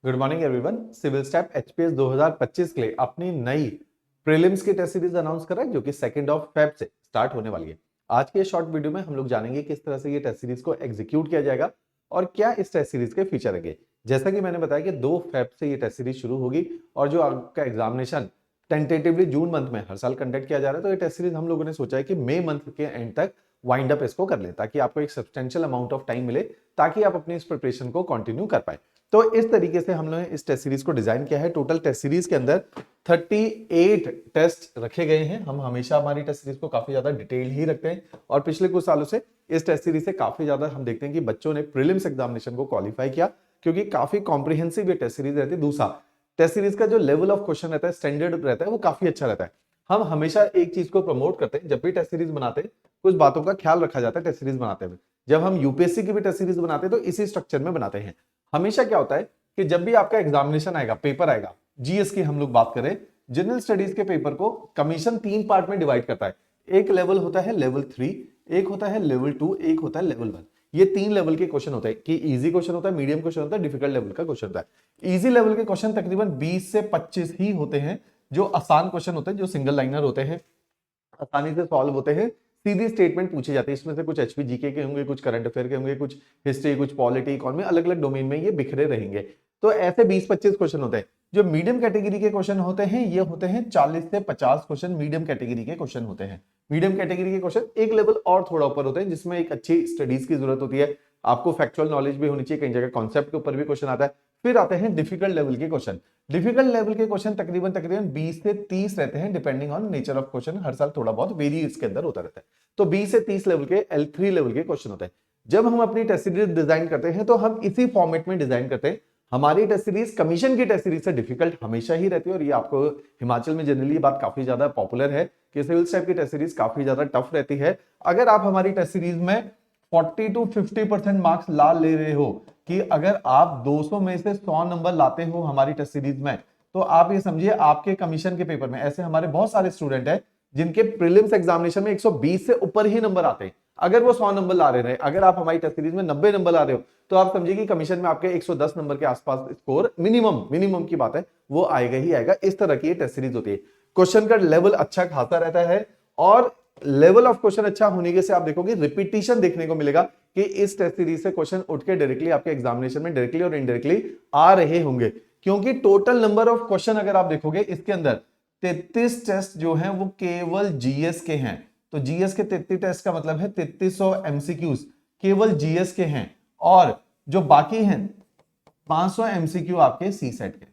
Good morning everyone. Civil step HPS 2025 के लिए अपनी नई प्रीलिम्स की टेस्ट सीरीज अनाउंस कर रहा है जो कि 2 फेब से स्टार्ट होने वाली है। आज के शॉर्ट वीडियो में हम लोग जानेंगे किस तरह से ये टेस्ट सीरीज को एग्जीक्यूट किया जाएगा और क्या इस टेस्ट सीरीज के फीचर रहेंगे। जैसा कि मैंने बताया कि 2 फेब से ये टेस्ट सीरीज शुरू होगी और जो आपका एग्जामिनेशन टेंटेटिवली जून मंथ में हर साल कंडक्ट किया जा रहा है, तो ये टेस्ट सीरीज हम लोगों ने सोचा है कि मई मंथ के एंड तक वाइंड अप इसको कर ले ताकि आपको एक सब्सटेंशियल अमाउंट ऑफ टाइम मिले ताकि आप अपनी इस प्रिपरेशन को कंटिन्यू कर पाए। तो इस तरीके से हम लोगों ने इस टेस्ट सीरीज को डिजाइन किया है। टोटल टेस्ट सीरीज के अंदर 38 टेस्ट रखे गए हैं। हम हमेशा हमारी टेस्ट सीरीज को काफी ज्यादा डिटेल ही रखते हैं और पिछले कुछ सालों से इस टेस्ट सीरीज से काफी ज्यादा हम देखते हैं कि बच्चों ने प्रीलिम्स एग्जामिनेशन को क्वालिफाई किया, क्योंकि काफी कॉम्प्रिहेंसिव ये टेस्ट सीरीज रहती है। दूसरा, टेस्ट सीरीज का जो लेवल ऑफ क्वेश्चन रहता है, स्टैंडर्ड रहता है, वो काफी अच्छा रहता है। हम हमेशा एक चीज को प्रमोट करते हैं, जब भी टेस्ट सीरीज बनाते हैं कुछ बातों का ख्याल रखा जाता है टेस्ट सीरीज बनाते हुए। जब हम यूपीएससी की भी टेस्ट सीरीज बनाते हैं तो इसी स्ट्रक्चर में बनाते हैं। हमेशा क्या होता है कि जब भी आपका एग्जामिनेशन आएगा, पेपर आएगा, जीएस की हम लोग बात करें, जनरल स्टडीज के पेपर को कमीशन 3 पार्ट में डिवाइड करता है। एक लेवल होता है लेवल 3, एक होता है लेवल 2, एक होता है लेवल 1। ये 3 लेवल के क्वेश्चन होते हैं कि इजी क्वेश्चन होता है, मीडियम क्वेश्चन होता है, डिफिकल्ट लेवल का क्वेश्चन होता है। इजी लेवल के क्वेश्चन तकरीबन 20 से 25 ही होते हैं। जो आसान क्वेश्चन होते हैं, जो सिंगल लाइनर होते हैं, आसानी से सॉल्व होते हैं, सीधी स्टेटमेंट पूछी जाती है। इसमें से कुछ एचपी जीके के होंगे, कुछ करंट अफेयर के होंगे, कुछ हिस्ट्री, कुछ पॉलिटी, इकोनॉमी, अलग अलग डोमेन में ये बिखरे रहेंगे। तो ऐसे 20-25 क्वेश्चन होते हैं। जो मीडियम कैटेगरी के क्वेश्चन होते हैं ये होते हैं 40 से 50 क्वेश्चन मीडियम कैटेगरी के क्वेश्चन होते हैं। मीडियम कैटेगरी के क्वेश्चन एक लेवल और थोड़ा ऊपर होते हैं, जिसमें एक अच्छी स्टडीज की जरूरत होती है। आपको फैक्चुअल नॉलेज भी होनी चाहिए, कई जगह कॉन्सेप्ट के ऊपर भी क्वेश्चन आता है। फिर आते हैं डिफिकल्ट लेवल के क्वेश्चन। डिफिकल्ट लेवल के क्वेश्चन तकरीबन 20 से 30 रहते हैं, depending on nature of question. हर साल थोड़ा बहुत वेरी इसके अंदर होता रहता है। तो 20 से 30 लेवल के L3 लेवल के क्वेश्चन होते हैं। जब हम अपनी टेस्ट सीरीज डिजाइन करते हैं तो हम इसी फॉर्मेट में डिजाइन करते हैं। हमारी टेस्ट सीरीज कमीशन की टेस्ट सीरीज से डिफिकल्ट हमेशा ही रहती है, और ये आपको हिमाचल में जनरली ये बात काफी ज्यादा पॉपुलर है कि सिविल स्टेप की टेस्ट सीरीज काफी ज्यादा टफ रहती है। अगर आप हमारी टेस्ट सीरीज में 40 to 50% मार्क्स ला ले रहे हो, कि अगर आप 200 में से 100 नंबर लाते हो हमारी टेस्ट सीरीज में, तो आप ये समझिए आपके कमीशन के पेपर में, ऐसे हमारे बहुत सारे स्टूडेंट हैं जिनके प्रीलिम्स एग्जामिनेशन में 120 से ऊपर ही नंबर आते हैं। अगर वो 100 नंबर ला रहे हैं, अगर आप हमारी टेस्ट सीरीज में 90 नंबर ला रहे हो, तो आप समझिए कि कमीशन में आपके 110 नंबर के आसपास स्कोर मिनिमम की बात है, वो आएगा ही आएगा। इस तरह की ये टेस्ट सीरीज होती है। क्वेश्चन का लेवल अच्छा खासा रहता है, और लेवल ऑफ क्वेश्चन अच्छा होने के से आप देखोगे रिपीटिशन देखने को मिलेगा कि इस टेस्ट सीरीज से क्वेश्चन उठ के डायरेक्टली आपके एग्जामिनेशन में डायरेक्टली और इनडायरेक्टली आ रहे होंगे। क्योंकि टोटल नंबर ऑफ क्वेश्चन अगर आप देखोगे इसके अंदर 33 टेस्ट जो हैं वो केवल जीएस के हैं। तो जीएस के 33 टेस्ट का मतलब है 3300 एमसीक्यूज केवल जीएस के हैं, और जो बाकी हैं 500 एमसीक्यू आपके सी सेट के।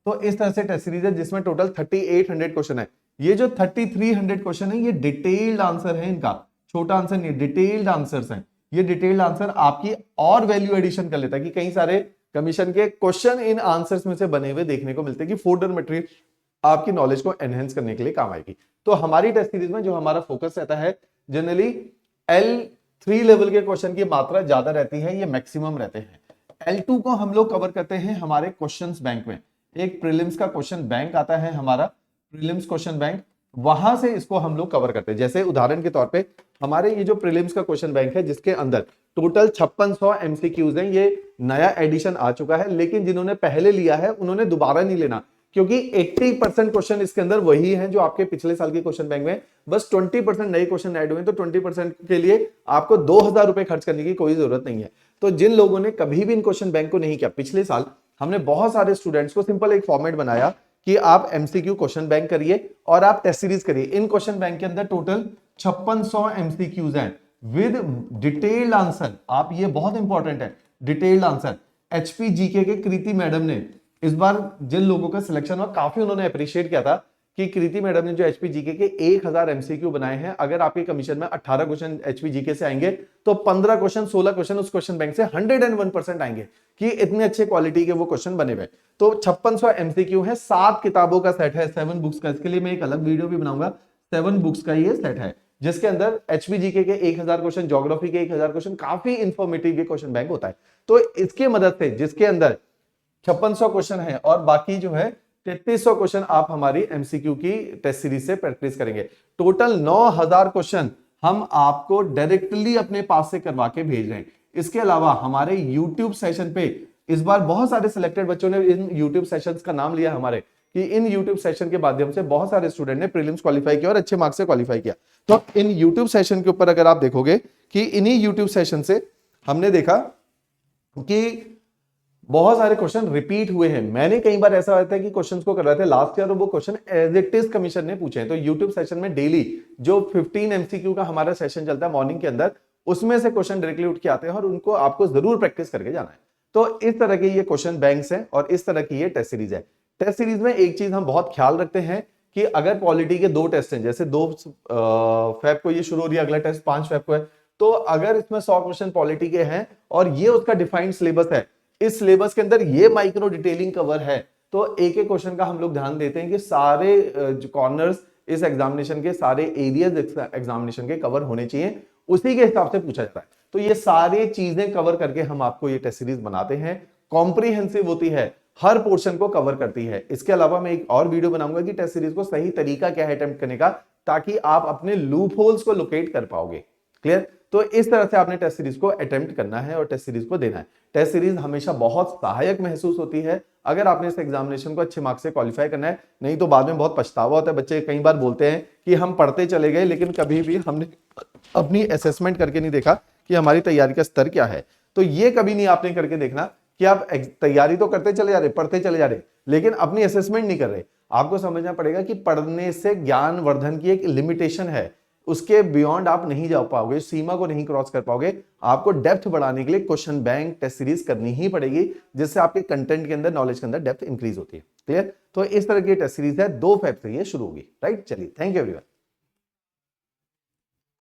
तो इस तरह से टेस्ट सीरीज है जिसमें टोटल 3800 क्वेश्चन है। ये जो 3300 क्वेश्चन है ये डिटेल्ड आंसर है, इनका छोटा आंसर नहीं, डिटेल्ड आंसर्स हैं। ये डिटेल्ड आंसर आपकी और वैल्यू एडिशन कर लेता है कि कई सारे कमीशन के क्वेश्चन इन आंसर्स में से बने हुए देखने को मिलते हैं, कि फर्दर मटेरियल आपकी नॉलेज को एनहेंस करने के लिए काम आएगी। तो हमारी टेस्ट सीरीज में जो हमारा फोकस रहता है, जनरली L3 लेवल के क्वेश्चन की मात्रा ज्यादा रहती है, ये मैक्सिमम रहते हैं। L2 को हम लोग कवर करते हैं हमारे क्वेश्चंस बैंक में। एक प्रीलिम्स का क्वेश्चन बैंक आता है हमारा, प्रीलिम्स क्वेश्चन बैंक, वहां से इसको हम लोग कवर करते हैं। जैसे उदाहरण के तौर पे हमारे ये जो प्रीलिम्स का क्वेश्चन बैंक है, जिसके अंदर टोटल 5600 एमसीक्यूज हैं, ये नया एडिशन आ चुका है, लेकिन जिन्होंने पहले लिया है उन्होंने दोबारा नहीं लेना, क्योंकि 80% क्वेश्चन इसके अंदर वही हैं जो आपके पिछले साल के क्वेश्चन बैंक में, बस 20% नए क्वेश्चन ऐड हुए। तो 20% के लिए आपको 2000 रुपए खर्च करने की कोई जरूरत नहीं है। तो जिन लोगों ने कभी भी इन क्वेश्चन बैंक को नहीं किया, पिछले साल हमने बहुत सारे स्टूडेंट्स को सिंपल एक फॉर्मेट बनाया कि आप एमसीक्यू क्वेश्चन बैंक करिए और आप टेस्ट सीरीज करिए। इन क्वेश्चन बैंक के अंदर टोटल 5600 एमसीक्यूज हैं विद डिटेल्ड आंसर। आप, ये बहुत इंपॉर्टेंट है, डिटेल्ड आंसर। एचपी जीके के कृति मैडम ने इस बार जिन लोगों का सिलेक्शन हुआ, काफी उन्होंने अप्रिशिएट किया था कि कृति मैडम ने जो एचपी जीके के 1000 एमसीक्यू बनाए हैं, अगर आपके कमीशन में 18 क्वेश्चन एचपी जीके से आएंगे तो 15 क्वेश्चन, 16 क्वेश्चन उस क्वेश्चन बैंक से 101% आएंगे, कि इतने अच्छे क्वालिटी के वो क्वेश्चन बने हुए। तो 5600 एमसीक्यू है, 7 किताबों का सेट है, 7 बुक्स का। इसके लिए मैं एक अलग वीडियो भी बनाऊंगा। 7 बुक्स का ये सेट है, जिसके अंदर एचपी जीके के 1000 क्वेश्चन, ज्योग्राफी के 1000 क्वेश्चन, काफी इंफॉर्मेटिव क्वेश्चन बैंक होता है। तो इसके मदद से, जिसके अंदर 5600 क्वेश्चन है और बाकी जो है 3300 क्वेश्चन आप हमारी एमसीक्यू की टेस्ट सीरीज से प्रैक्टिस करेंगे। टोटल 9000 क्वेश्चन हम आपको डायरेक्टली अपने पास से करवा के भेज रहे हैं। इसके अलावा हमारे YouTube सेशन पे इस बार बहुत सारे सिलेक्टेड बच्चों ने इन यूट्यूब सेशंस का नाम लिया हमारे, कि इन यूट्यूब सेशन के माध्यम से बहुत सारे स्टूडेंट ने प्रीलिम्स क्वालिफाई किया और अच्छे मार्क्स से क्वालिफाई किया। तो इन यूट्यूब सेशन के ऊपर अगर आप देखोगे कि इन्हीं यूट्यूब सेशन से हमने देखा कि बहुत सारे क्वेश्चन रिपीट हुए हैं। मैंने कई बार ऐसा होता है कि क्वेश्चंस को कर रहे थे लास्ट ईयर और वो question as it is commission ने पूछे हैं। तो यूट्यूब सेशन में डेली जो 15 एमसीक्यू का हमारा सेशन चलता है मॉर्निंग के अंदर, उसमें से क्वेश्चन डायरेक्टली उठ के आते हैं और उनको आपको जरूर प्रैक्टिस करके जाना है। तो इस तरह के ये क्वेश्चन बैंक्स हैं और इस तरह की ये टेस्ट सीरीज है। टेस्ट सीरीज में एक चीज हम बहुत ख्याल रखते हैं कि अगर पॉलिटी के 2 टेस्ट हैं, जैसे 2 फेब को ये शुरू हो रही है, अगला टेस्ट 5 फेब को है, तो अगर इसमें 100 क्वेश्चन पॉलिटी के हैं और ये उसका डिफाइंड सिलेबस है, इस सिलेबस के अंदर ये माइक्रो डिटेलिंग कवर है, तो एक एक क्वेश्चन का हम लोग ध्यान देते हैं कि सारे जो कॉर्नर्स इस एग्जामिनेशन के, सारे एरियाज एग्जामिनेशन के कवर होने चाहिए, उसी के हिसाब से पूछा जाता है। तो ये सारी चीजें कवर करके हम आपको ये टेस्ट सीरीज बनाते हैं। कॉम्प्रिहेंसिव होती है, हर पोर्शन को कवर करती है। इसके अलावा मैं एक और वीडियो बनाऊंगा कि टेस्ट सीरीज को सही तरीका क्या है अटेम्प्ट करने का, ताकि आप अपने लूप होल्स को लोकेट कर पाओगे। क्लियर? तो इस तरह से आपने टेस्ट सीरीज को अटेम्प्ट करना है और टेस्ट सीरीज को देना है। टेस्ट सीरीज हमेशा बहुत सहायक महसूस होती है अगर आपने इस एग्जामिनेशन को अच्छे मार्क्स से क्वालिफाई करना है, नहीं तो बाद में बहुत पछतावा होता है। बच्चे कई बार बोलते हैं कि हम पढ़ते चले गए लेकिन कभी भी हमने अपनी असेसमेंट करके नहीं देखा कि हमारी तैयारी का स्तर क्या है। तो ये कभी नहीं आपने करके देखना कि आप तैयारी तो करते चले जा रहे, पढ़ते चले जा रहे, लेकिन अपनी असेसमेंट नहीं कर रहे। आपको समझना पड़ेगा कि पढ़ने से ज्ञान वर्धन की एक लिमिटेशन है, उसके बियॉन्ड आप नहीं जा पाओगे, सीमा को नहीं क्रॉस कर पाओगे। आपको डेप्थ बढ़ाने के लिए क्वेश्चन बैंक टेस्ट सीरीज करनी ही पड़ेगी, जिससे आपके कंटेंट के अंदर, नॉलेज के अंदर डेप्थ इंक्रीज होती है। क्लियर? तो इस तरह की टेस्ट सीरीज है, 2 फेब से ये शुरू होगी। राइट? चलिए, थैंक यू एवरीवन।